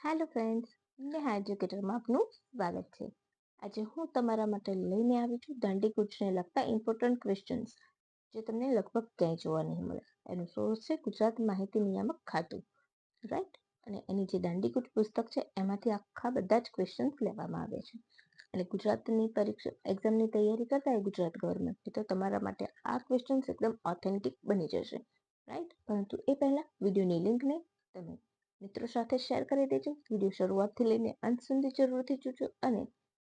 Hello friends, Neha એજ્યુકેટરમાં આપનું સ્વાગત છે. આજે હું તમારા માટે લઈને આવી છું દાંડીકૂચને લગતા ઇમ્પોર્ટન્ટ ક્વેશ્ચન્સ, જે તમને લગભગ ક્યાંય જોવા નહીં મળે. એનું સોર્સ છે ગુજરાત માહિતી નિયામક ખાતું, રાઈટ? અને એની જે દાંડીકૂચ પુસ્તક છે એમાંથી આખા બધા જ ક્વેશ્ચન્સ લેવામાં આવે છે. અને ગુજરાતની પરીક્ષા એક્ઝામની તૈયારી કરતા હોય ગુજરાત ગવર્મેન્ટની, તો તમારા માટે આ ક્વેશ્ચન્સ એકદમ ઓથેન્ટિક બની જશે, રાઈટ? પરંતુ એ પહેલાં વિડીયોની લિંકને તમે મિત્રો સાથે શેર કરી દેજો. વિડીયો શરૂઆતથી લઈને અંત સુધી જરૂરથી જોજો અને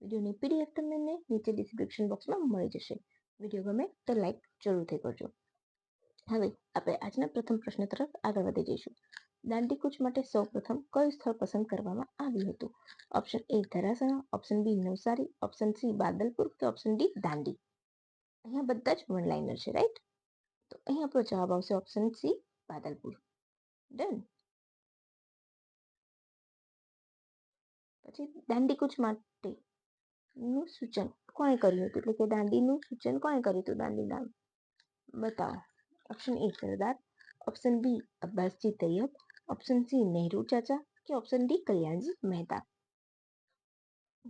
વિડીયોની પીડીએફ તમને નીચે ડિસ્ક્રિપ્શન બોક્સમાં મળી જશે. વિડીયો ગમે તો લાઈક જરૂરથી કરજો. હવે આપણે આજના પ્રથમ પ્રશ્ન તરફ આગળ વધી જઈશું. દાંડીકૂચ માટે સૌપ્રથમ કયું સ્થળ પસંદ કરવામાં આવ્યું હતું? Option A Dharasana, option B Navsari, option C Badalpur કે ઓપ્શન ડી દાંડી. અહીંયા બધા જ વન લાઇનર છે, રાઈટ? તો અહીં આપણો જવાબ આવશે ઓપ્શન સી બાદલપુર. ડન. પછી દાંડીકૂચ માટેનું સૂચન કોણે કર્યું હતું? એટલે કે દાંડીનું સૂચન કોણે કર્યું હતું? દાંડી નામ બતાવો. Option A Sardar, option B Abbasji Tayyab, option C Nehru Chacha કે ઓપ્શન ડી કલ્યાણજી મહેતા.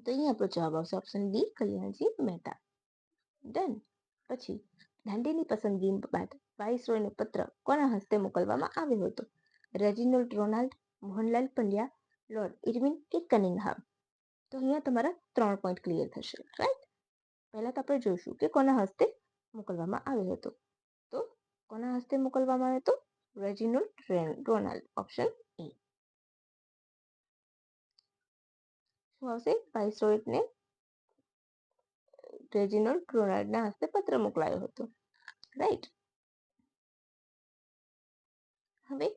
તો અહીંયા આપણો જવાબ આવશે option D Kalyanji Mehta. Done. પછી દાંડીની પસંદગી બાદ વાઇસરોયનો પત્ર કોના હસ્તે મોકલવામાં આવ્યો હતો? Reginald Ronald, Mohanlal Pandya, lord Irwin કે કનિંગહામ. તો અહીંયા તમારા 3 પોઈન્ટ ક્લિયર થશે, રાઈટ? પહેલા તો આપણે જોઈશું કે કોના હસ્તે મોકલવામાં આવ્યો હતો. તો કોના હસ્તે મોકલવામાં આવ્યો હતો? Reginald Ronald, option A. શું આવશે? વાઇસરોયને રેજિનોલ્ડ રોનાલ્ડના હસ્તે પત્ર મોકલાયો હતો, રાઈટ? હવે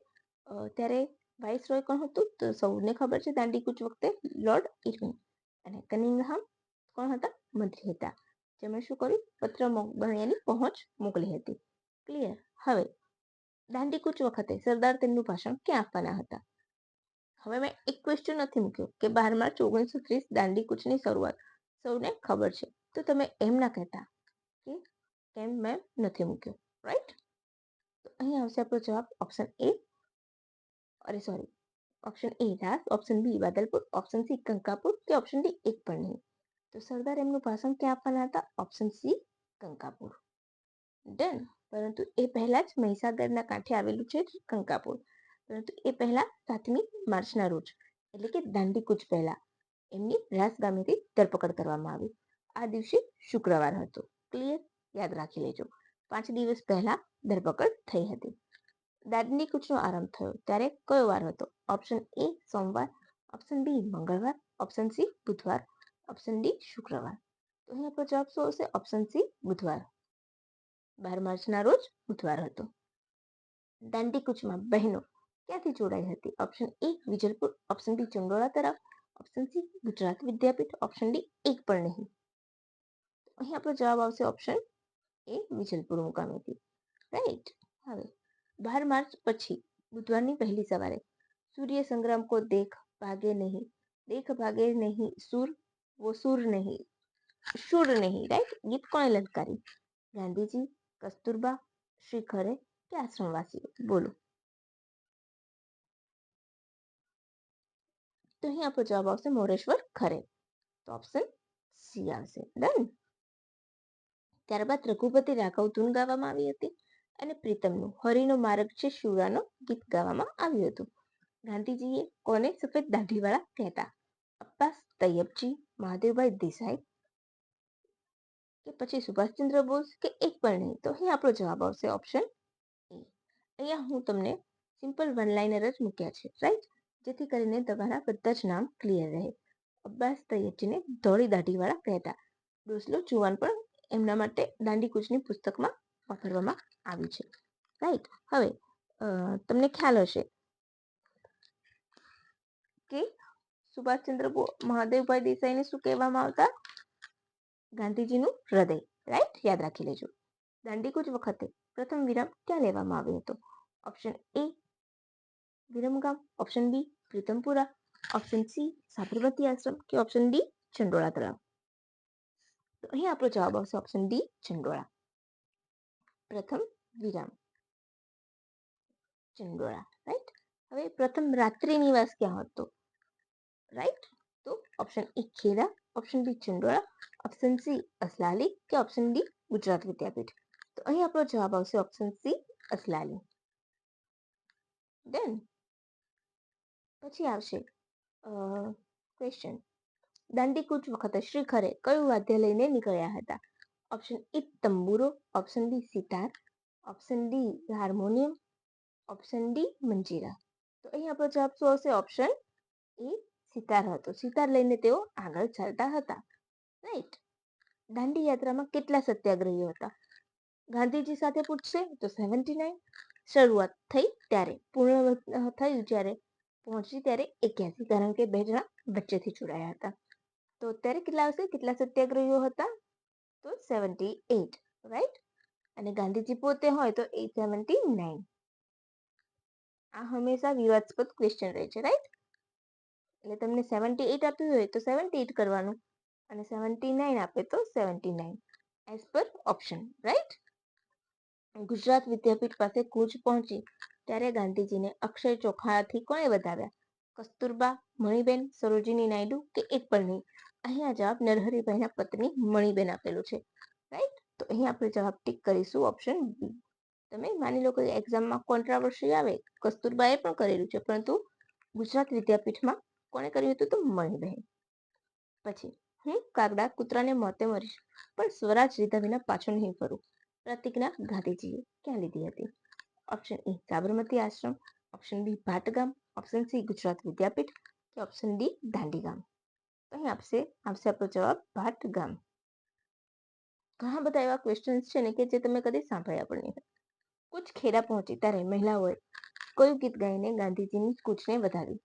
ત્યારે વાઇસરોય કોણ હતું? તો સૌને ખબર છે દાંડીકૂચ વખતે લોર્ડ ઇરવિન. અને કનિંગહામ કોણ હતા? મંત્રી હતા, જેમણે શું કર્યું? પત્ર એની પહોંચ મોકલી હતી. ક્લિયર? હવે દાંડીકૂચ વખતે સરદાર તેમનું ભાષણ ક્યાં આપવાના હતા? હવે મેં એક ક્વેશ્ચન નથી મૂક્યો કે 12 માર્ચ 1930 દાંડીકૂચની શરૂઆત સૌને ખબર છે, તો તમે એમ ના કહેતા કે કેમ મેં નથી મૂક્યો, રાઈટ? તો અહીં આવશે આપણો જવાબ option A, option A Ras, option B Badalpur, option C Kankapur કે ઓપ્શન ડી એક પણ નહીં. તો સરદાર એમનું ભાષણ ક્યાં આપવાના હતા? Option C Kankapur. ડન. પરંતુ એ પહેલા જ મહીસાગરના કાંઠે આવેલું છે કંકાપુર. પરંતુ એ પહેલા 7મી માર્ચના રોજ, એટલે કે દાંડીકૂચ પહેલા, એમની રાસ ગામેથી ધરપકડ કરવામાં આવી. આ દિવસે શુક્રવાર હતો. ક્લિયર? યાદ રાખી લેજો. 5 દિવસ પહેલા ધરપકડ થઈ હતી. દાંડીકૂચનો આરંભ થયો ત્યારે કયો વાર હતો? ઓપ્શન એ સોમવાર, ઓપ્શન બી મંગળવાર, ઓપ્શન સી બુધવાર, ઓપ્શન ડી શુક્રવાર. તો અહીં આપણો જવાબ શું આવશે? ઓપ્શન સી બુધવાર. 12 માર્ચના રોજ બુધવાર હતો. દાંડીકૂચમાં બહેનો ક્યાંથી જોડાઈ હતી? Option A Vijalpur, option B Chandola તરફ, option C Gujarat Vidyapith, option D એક પણ નહીં. અહીં આપણો જવાબ આવશે ઓપ્શન એ વિજલપુર મુકામેથી, રાઈટ? હવે 12 માર્ચ પછી બુધવારની પહેલી સવારે सूर्य संग्राम को देख भागे नहीं सुर वो सुर नहीं शुर नहीं, राइट? गीत कोने ललकारी? गांधीजी, कस्तूरबा, श्री खरे કે આશ્રમવાસીઓ? બોલો. તો અહીં આપણો જવાબ આવશે મોરેશ્વર ખરે. તો ઓપ્શન સી આવશે. ડન. ત્યારબાદ રઘુપતિ રાઘવ ધૂન ગાવામાં આવી હતી અને પ્રીતમનું હરિનો માર્ગ છે શિવરાનો ગીત ગાવામાં આવ્યું હતું. ગાંધીજીએ કોને સફેદ દાઢીવાળા કહેતા? અબ્બાસ તૈયબજી, મહાદેવભાઈ દેસાઈ કે પછી સુભાષચંદ્ર બોઝ કે એક પણ નહીં? તો અહીં આપણો જવાબ આવશે ઓપ્શન એ. અહીંયા હું તમને સિમ્પલ વન લાઇનર જ મૂક્યા છે, રાઈટ? જેથી કરીને તમારા બધા જ નામ ક્લિયર રહે. અબ્બાસ તૈયબજીને ધોળી દાઢીવાળા કહેતા. ડોસલો જુવાન પણ એમના માટે દાંડીકૂચની પુસ્તકમાં વાપરવામાં આવી છે, રાઈટ? હવે તમને ખ્યાલ હશે કે સુભાષચંદ્ર મહાદેવભાઈ દેસાઈને શું કહેવામાં આવતા? ગાંધીજીનું હૃદય, રાઈટ? યાદ રાખી લેજો. દાંડીકૂચ વખતે પ્રથમ વિરામ ક્યાં લેવામાં આવ્યો હતો? Option A Viramgam, option B Pritampura, option C Sabarmati Ashram કે ઓપ્શન ડી ચંડોળા તળાવ? તો અહીં આપણો જવાબ આવશે ઓપ્શન ડી ચંડોળા. પ્રથમ વિરામ ચંડોળા, રાઈટ? હવે પ્રથમ રાત્રિ નિવાસ ક્યાં હતો? રાઈટ. તો option A Kheda, option B Chandola, option C Aslali કે ઓપ્શન ડી ગુજરાત વિદ્યાપીઠ. તો અહીં આપણો જવાબ આવશે ઓપ્શન સી અસલાલી. ડન. પછી આવશે ક્વેશ્ચન, દાંડીકૂચ વખતે શ્રી ખરે કયું વાદ્ય લઈને નીકળ્યા હતા? ઓપ્શન એ તંબુરો, option B sitar, option D harmonium, option D મંજીરા. તો અહીં આપણો જવાબ શું આવશે? ઓપ્શન એ સિતાર હતો. સિતાર લઈને તેઓ આગળ ચાલતા હતા. રાઈટ. દાંડી યાત્રામાં કેટલા સત્યાગ્રહીઓ હતા? ગાંધીજી સાથે પૂછશે તો 79, શરૂઆત થઈ ત્યારે, પૂર્ણ થયું જ્યારે, પહોંચી ત્યારે 81, કારણ કે બે જણા વચ્ચેથી જોડાયા હતા. તો અત્યારે કેટલા આવશે? કેટલા સત્યાગ્રહીઓ હતા? તો 78, રાઈટ. અને ગાંધીજી પોતે હોય તો 879. આ હંમેશા વિવાદાસ્પદ ક્વેશ્ચન રહે છે, રાઈટ. એટલે તમને 78 આપ્યું હોય તો 78 કરવાનું અને 79 આપે તો 79 as per option, right. Gujarat Vidyapith પાસે કૂચ પહોંચી ત્યારે ગાંધીજીને અક્ષય ચોખાથી કોણે વધાવ્યા? કસ્તુરબા, મણીબેન, સરોજિની નાયડુ કે એક પણ નહીં? અહીંયા જવાબ નરહરિભાઈના પત્ની મણીબેન આપેલું છે, રાઈટ. તો અહીં આપણે જવાબ ટીક કરીશું ઓપ્શન બી. તમે માની લો કે એક્ઝામમાં કોન્ટ્રાવર્સી આવે, કસ્તુરબાએ પણ કરેલું છે, પરંતુ ગુજરાત વિદ્યાપીઠમાં કોણે કર્યું હતું? તો મણીબેન. પછી, હું કાગડા કૂતરાને મોતે મરીશ પણ સ્વરાજ લીધા વિના પાછો નહીં ફરું પ્રતિજ્ઞા ગાંધીજીએ ક્યાં લીધી હતી? Option A Sabarmati Ashram, option B Bhatgam, option C Gujarat Vidyapith કે ઓપ્શન ડી દાંડીગામ. અહીં આવશે આપણો જવાબ ભાટગામ. ઘણા બધા એવા ક્વેશ્ચન્સ છે ને કે જે તમે કદી સાંભળ્યા પણ નહીં. કૂચ ખેડા પહોંચી ત્યારે મહિલાઓએ કયું ગીત ગાઈને ગાંધીજીની કૂચને વધારી?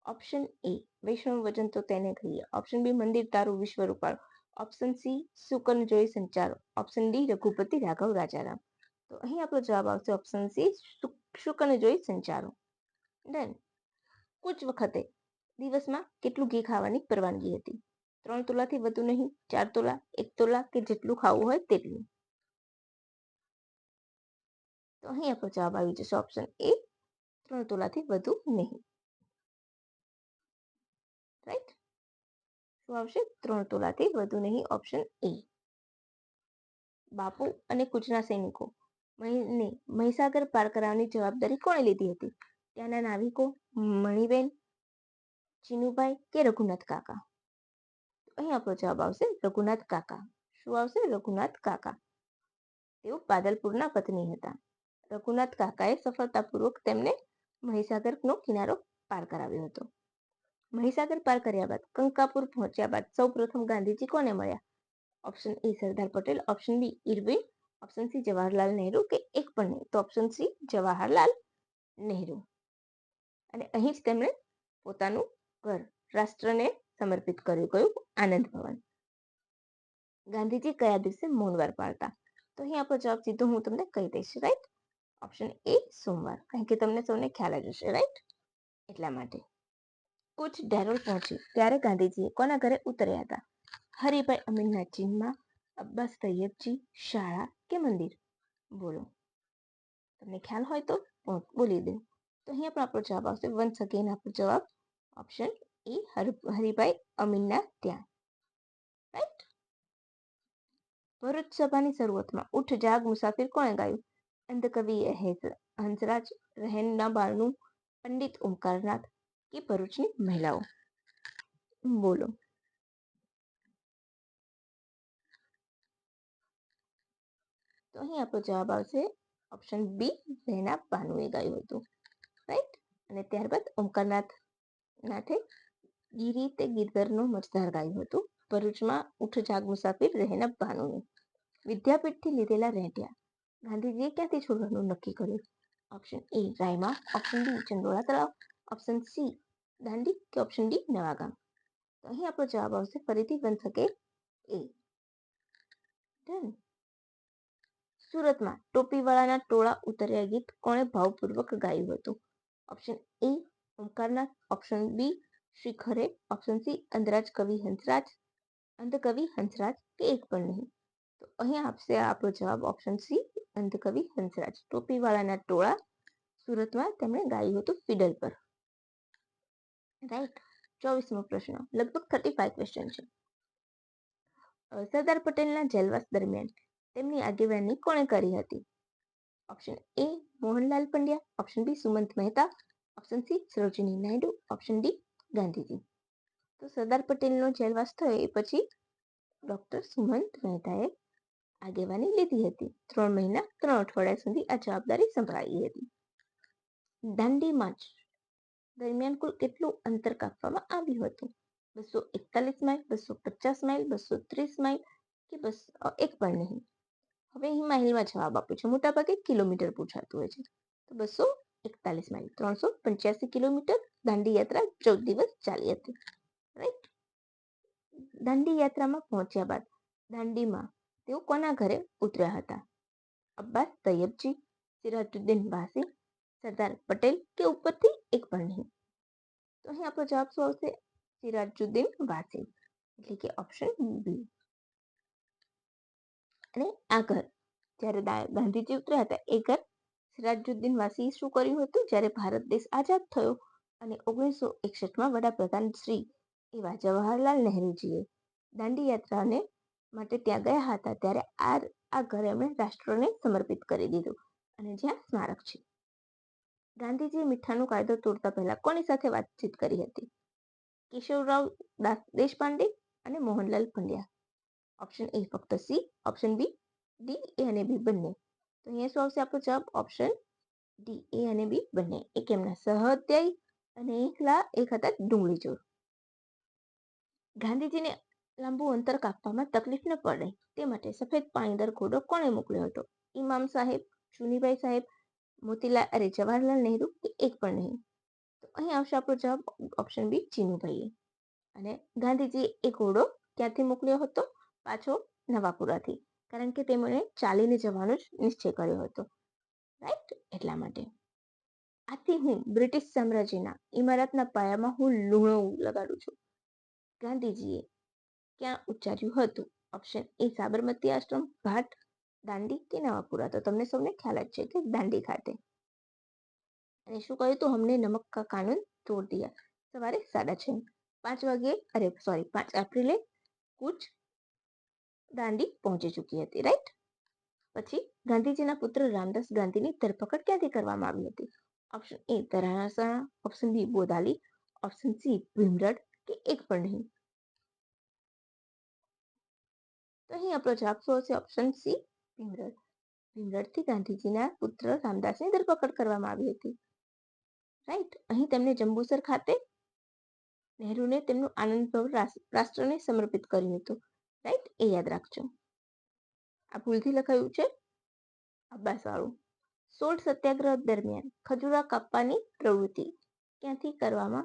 ઓપ્શન એ વૈષ્ણવ વજન તો તેને કહીએ, ઓપ્શન બી મંદિર તારું વિશ્વ રૂપાળું, ઓપ્શન સી સુકન જોઈ સંચારો, ઓપ્શન ડી રઘુપતિ રાઘવ રાજારામ. તો અહીં આપણો જવાબ આવશે ઓપ્શન સી સુકન જોઈ સંચારો. ડન. કૂચ વખતે દિવસમાં કેટલું ઘી ખાવાની પરવાનગી હતી? 3 તોલાથી વધુ નહીં, 4 તોલા, 1 તોલા કે જેટલું ખાવું હોય તેટલું? તો અહીં આપણો જવાબ આવી જશે ઓપ્શન એ 3 તોલાથી વધુ નહીં, રાઈટ. શું આવશે? 3 તોલાથી વધુ નહીં, ઓપ્શન એ. બાપુ અને કૂચના સૈનિકો મહીસાગર પાર કરાવવાની જવાબદારી કોણે લીધી હતી? ત્યાંના નાવિકો, મણીબેન, ચીનુભાઈ કે રઘુનાથ કાકા? અહીં આપણો જવાબ આવશે રઘુનાથ કાકા. શું આવશે? રઘુનાથ કાકા. તેઓ બાદલપુરના પત્ની હતા. રઘુનાથ કાકાએ સફળતાપૂર્વક તેમને મહીસાગરનો કિનારો પાર કરાવ્યો હતો. મહીસાગર પાર કર્યા બાદ કંકાપુર પહોંચ્યા બાદ સૌપ્રથમ ગાંધીજી કોને મળ્યા? Option A Sardar Patel, option B Irwin, option C Jawaharlal Nehru કે એક પણ નહીં? તો ઓપ્શન સી જવાહરલાલ નહેરુ. અને અહીં જ તેમણે પોતાનું ઘર રાષ્ટ્રને સમર્પિત કર્યું. કયું? આનંદ ભવન. ગાંધીજી કયા દિવસે મૌનવાર પાળતા? તો અહીં આપણો જવાબ સીધો હું તમને કહી દઈશ, રાઈટ. ઓપ્શન એ સોમવાર, કારણ કે તમને સૌને ખ્યાલ જ હશે, રાઈટ. એટલા માટે. કૂચ ડેરોલ પહોંચી ત્યારે ગાંધીજી કોના ઘરે ઉતર્યા હતા? હરિભાઈ અમીનના ચીનમાં, અબ્બાસ તૈયબજી, શાળા કે મંદિર? બોલો. તમને ખ્યાલ હોય તો બોલી દો. તો અહીંયા પણ આપણો જવાબ આવશે વન્સ અગેન આપણો જવાબ ઓપ્શન એ હરિભાઈ અમીનના ત્યાં, રાઈટ. ભરૂચ સભાની શરૂઆતમાં ઉઠ જાગ મુસાફિર કોણે ગાયું? અંધકવિ હંસરાજ, રહેનના બારણું, પંડિત ઓમકારનાથ કે ભરૂચની મહિલાઓ? બોલો. તો અહીં આપણો જવાબ આવશે ઓપ્શન બી રહેના બાનુએ ગાયું હતું, રાઈટ. અને ત્યારબાદ ઓમકારનાથે ગીરી તે ગીરધરનો મજધાર ગાયું હતું. ભરૂચમાં ઉઠ જાગ મુસાફિર રહેના બાનુએ. વિદ્યાપીઠથી લીધેલા રહેઠિયા ગાંધીજીએ ક્યાંથી છોડવાનું નક્કી કર્યું? ઓપ્શન એ રાયમાં, ઓપ્શન બી ચંડોળા તળાવ, ઓપ્શન સી દાંડી કે ઓપ્શન ડી નવાગામ? તો અહીં આપણો જવાબ આવશે ફરીથી વન શકે એ. ડન. સુરતમાં ટોપીવાળાના ટોળા ઉતર્યા ગીત કોણે ભાવપૂર્વક ગાયું હતું? Option A Omkarnath, option B Shri Khare, option C અંધકવિ Hansraj કે એક પણ નહીં? તો અહીં આપશે આપણો જવાબ ઓપ્શન સી અંધકવિ હંસરાજ. ટોપીવાળાના ટોળા સુરતમાં તેમણે ગાયું હતું ફિડલ પર, રાઈટ. 24મો પ્રશ્ન, લગભગ 35 ક્વેશ્ચન છે. સરદાર પટેલના જેલવાસ દરમિયાન તેમની આગેવાની કોણે કરી હતી? Option A Mohanlal Pandya, option B Sumant Mehta, option C Sarojini Naidu, option D Gandhiji. તો સરદાર પટેલનો જેલવાસ થયો એ પછી ડોક્ટર સુમંત મહેતાએ આગેવાની લીધી હતી. 3 મહિના 3 અઠવાડિયા સુધી આ જવાબદારી સંભાળી હતી. દાંડી માર્ચ દરમિયાન કુલ કેટલું અંતર કાપવામાં આવ્યું હતું? 241 માઇલ, 250 માઇલ, 230 માઇલ કે બસ એક પણ નહીં. હવે અહીં માઇલમાં જવાબ આપ્યો છે, મોટાભાગે કિલોમીટર પૂછાતું હોય છે. તો 241 માઇલ, 385 કિલોમીટર દાંડી યાત્રા 14 દિવસ ચાલી હતી. રાઈટ. દાંડી યાત્રામાં પહોંચ્યા બાદ દાંડીમાં તેઓ કોના ઘરે ઉતર્યા હતા? અબ્બાસ તૈયબજી, સિરાજુદ્દીન વાસી, સરદાર પટેલ કે ઉપરથી એક પણ નહીં. તો અહીં આપણો જવાબ શું આવશે? સિરાજુદ્દીન વાસી, એટલે કે ઓપ્શન બી. અને આ ઘર જ્યારે ગાંધીજી ઉતર્યા હતા એ ઘર સિરાજુદ્દીન વાસી શું કર્યું હતું? જ્યારે ભારત દેશ આઝાદ થયો અને 1961માં વડાપ્રધાન શ્રી એવા જવાહરલાલ નહેરુજીએ દાંડી યાત્રાને માટે ત્યાં ગયા હતા ત્યારે આ ઘર એમણે રાષ્ટ્રને સમર્પિત કરી દીધું અને જ્યાં સ્મારક છે. ગાંધીજીએ મીઠાનો કાયદો તોડતા પહેલા કોની સાથે વાતચીત કરી હતી? કેશવરાવ દેશપાંડે અને મોહનલાલ પંડ્યા. ઓપ્શન એ ફક્ત સી, ઓપ્શન બી ડી, એ અને બી બંને. તો અહીંયા શું આવશે આપણો જવાબ? ઓપ્શન ડી, એ અને બી બંને. એક એમના સહઅધ્યાયી અને એક હતા ડુંગળી ચોર. ગાંધીજીને લાંબુ અંતર કાપવામાં તકલીફ ન પડે તે માટે સફેદ પાણીદાર ઘોડો કોણે મોકલ્યો હતો? ઇમામ સાહેબ, ચુનીભાઈ સાહેબ, જવાહરલાલ નહેરુ કે એક પણ નહીં. તો અહીં આવશે આપણો જવાબ ઓપ્શન બી, ચીનુભાઈએ. અને ગાંધીજીએ એ ઘોડો ક્યાંથી મોકલ્યો હતો? પાછો નવાપુરાથી, કારણ કે તેમણે ચાલીને જવાનો જ નિશ્ચય કર્યો હતો. રાઈટ, એટલા માટે. આથી હું બ્રિટિશ સામ્રાજ્યના ઇમારતના પાયામાં હું લૂણો લગાડું છું. ગાંધીજીએ ક્યાં ઉચ્ચાર્યું હતું? ઓપ્શન એ સાબરમતી આશ્રમ, ઘાટ, દાંડી કે નવાપુરા. તો તમને સૌને ખ્યાલ જ છે કે દાંડી ખાતે. અને શું કહ્યું હતું? હમને નમક કા કાનૂન તોડ દિયા. સવારે 6:30 5 એપ્રિલે કૂચ દાંડી પહોંચી ચૂકી હતી. રાઈટ. પછી ગાંધીજીના પુત્ર રામદાસ ગાંધીની ધરપકડ ક્યાંથી કરવામાં આવી હતી? Option A Dharasana, option B Bodali, option C Bhimrad કે એક પણ નહીં. તો અહીં આપણો જવાબ શું હશે? Option C ભીમરડ. ભીમરડથી ગાંધીજીના પુત્ર રામદાસની ધરપકડ કરવામાં આવી હતી. રાઈટ. અહીં તેમને જંબુસર ખાતે નહેરુને તેમનું આનંદભર રાષ્ટ્રને સમર્પિત કર્યું હતું. રાઈટ, એ યાદ રાખજો. આ ભૂલથી લખાયું છે અબ્બાસ વાળું. 16 સત્યાગ્રહ દરમિયાન ખજૂરા કાપવાની પ્રવૃત્તિ ક્યાંથી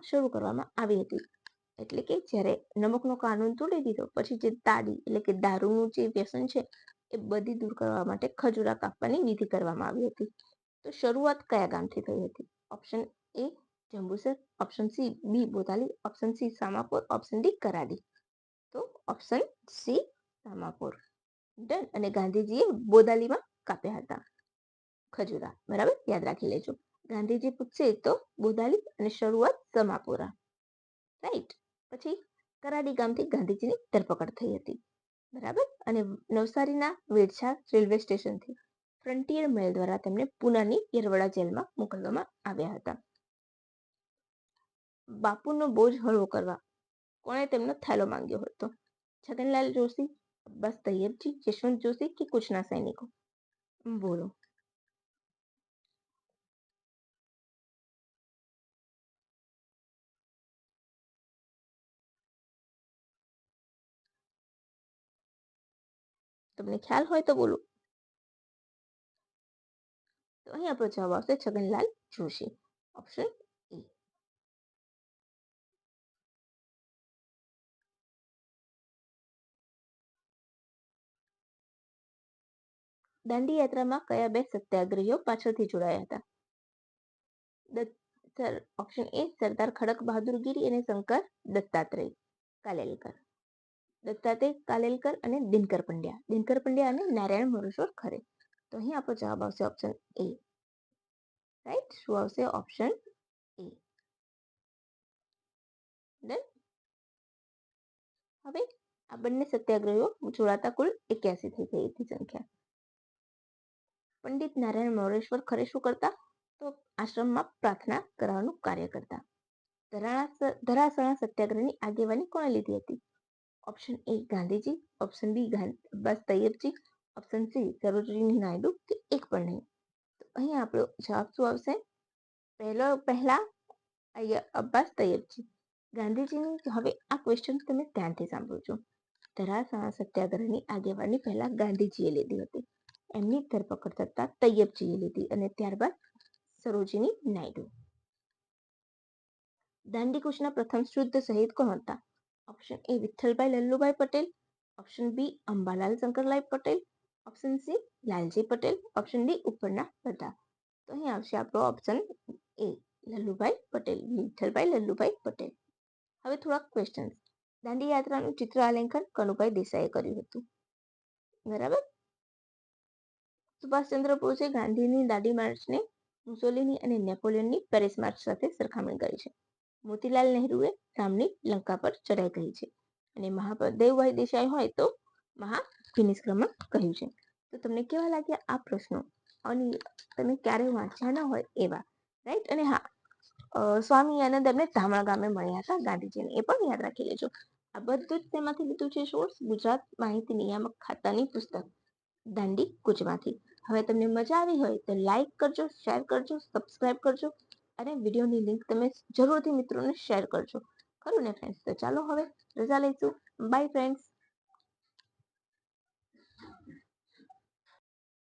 શરૂ કરવામાં આવી હતી? એટલે કે જ્યારે નમકનો કાનૂન તોડી દીધો પછી જે તાડી એટલે કે દારૂનું જે વ્યસન છે એ બધી દૂર કરવા માટે ખજૂરા કાપવાની વિધિ કરવામાં આવી હતી. તો શરૂઆત કયા ગામથી થઈ હતી? Option A Jambusar, option C B Bodali, option C Samapur, option D Karadi. તો ઓપ્શન સી સામાપુર. ડન. અને ગાંધીજીએ બોદાલીમાં કાપ્યા હતા ખજૂરા. બરાબર, યાદ રાખી લેજો. ગાંધીજી પૂછશે તો બોદાલી અને શરૂઆત સમાપુરા. રાઈટ. પછી કરાડી ગામથી ગાંધીજીની ધરપકડ થઈ હતી. બરાબર. અને નવસારીના વેડછા રેલવે સ્ટેશનથી ફ્રન્ટિયર મેલ દ્વારા તેમને પુનાની યરવડા જેલમાં મોકલવામાં આવ્યા હતા. બાપુનો બોજ હળવો કરવા કોણે તેમનો થેલો માંગ્યો હતો? છગનલાલ જોશી, અબ્બાસ તૈયબજી, યશવંત જોશી કે કુછના સૈનિકો? બોલો. તમને ખ્યાલ હોય તો બોલો. તો અહીં આપણો જવાબ આવશે છગનલાલ જોશી. Option A. દાંડી યાત્રામાં કયા બે સત્યાગ્રહીઓ પાછળથી જોડાયા હતા? ઓપ્શન એ સરદાર ખડક બહાદુર ગીરી અને શંકર દત્તાત્રેય કાલેલકર. દત્તાત્રેય કાલેલકર અને દિનકર પંડ્યા અને નારાયણ મોરેશ્વર ખરે. તો અહીં આપણો જવાબ આવશે ઓપ્શન એ. રાઈટ. શું આવશે? ઓપ્શન એ. ડન. હવે આ બંને સત્યાગ્રહીઓ જોડાતા કુલ 81 થઈ ગઈ હતી સંખ્યા. પંડિત નારાયણ મોરેશ્વર ખરે શું કરતા? તો આશ્રમમાં પ્રાર્થના કરવાનું કાર્ય કરતા. ધરાસણા સત્યાગ્રહની આગેવાની કોણે લીધી હતી? Option A Gandhiji, option B Abbas Tyabji, option C Sarojini Naidu કે એક પણ નહીં. તો અહીં આપણો જવાબ શું આવશે? પહેલા અબ્બાસ તૈયબજી. ગાંધીજીની હવે આ ક્વેશ્ચન તમે ધ્યાનથી સાંભળજો. ધરાસણા સત્યાગ્રહની આગેવાની પહેલા ગાંધીજીએ લીધી હતી. એમની ધરપકડ થતા તૈયબજીએ લીધી અને ત્યારબાદ સરોજિની નાયડુ. દાંડીકૂચના પ્રથમ શુદ્ધ શહીદ કોણ હતા? Option A Vitthalbhai Lallubhai Patel, option B Ambalal Shankarlal Patel, option C Lalji Patel, option D ઉપરના બધા. તો અહીં આવશે આપણો ઓપ્શન એ લલ્લુભાઈ પટેલ, વિઠ્ઠલભાઈ લલ્લુભાઈ પટેલ. હવે થોડાક ક્વેશ્ચન્સ. દાંડી યાત્રાનું ચિત્ર આલેખન કનુભાઈ દેસાઈએ કર્યું હતું. બરાબર. સુભાષચંદ્ર બોઝે ગાંધીની દાંડી માર્ચને મુસોલિની અને નેપોલિયનની પેરિસ માર્ચ સાથે સરખામણી કરી છે. મોતીલાલ નહેરુએ રામની લંકા પર ચડાઈ કહી છે અને મહાદેવભાઈ દેસાઈ હોય તો મહાવિનિષ્ક્રમણ કહ્યું છે. તો તમને કેવા લાગ્યા આ પ્રશ્નો? અને તમે ક્યારે વાંચ્યા ન હોય એવા, રાઈટ? અને હા, સ્વામી આનંદ એમને ધામણા ગામે મળ્યા હતા ગાંધીજીને, એ પણ યાદ રાખી લેજો. આ બધું જ તેમાંથી લીધું છે સોર્સ ગુજરાત માહિતી નિયામક ખાતાની પુસ્તક દાંડી કૂચમાંથી. હવે તમને મજા આવી હોય તો લાઈક કરજો, શેર કરજો, સબસ્ક્રાઇબ કરજો અને વિડીયોની લિંક તમે જરૂરથી મિત્રોને શેર કરજો. ખરું ને ફ્રેન્ડ્સ? તો ચાલો હવે રજા લઈશું. By friends.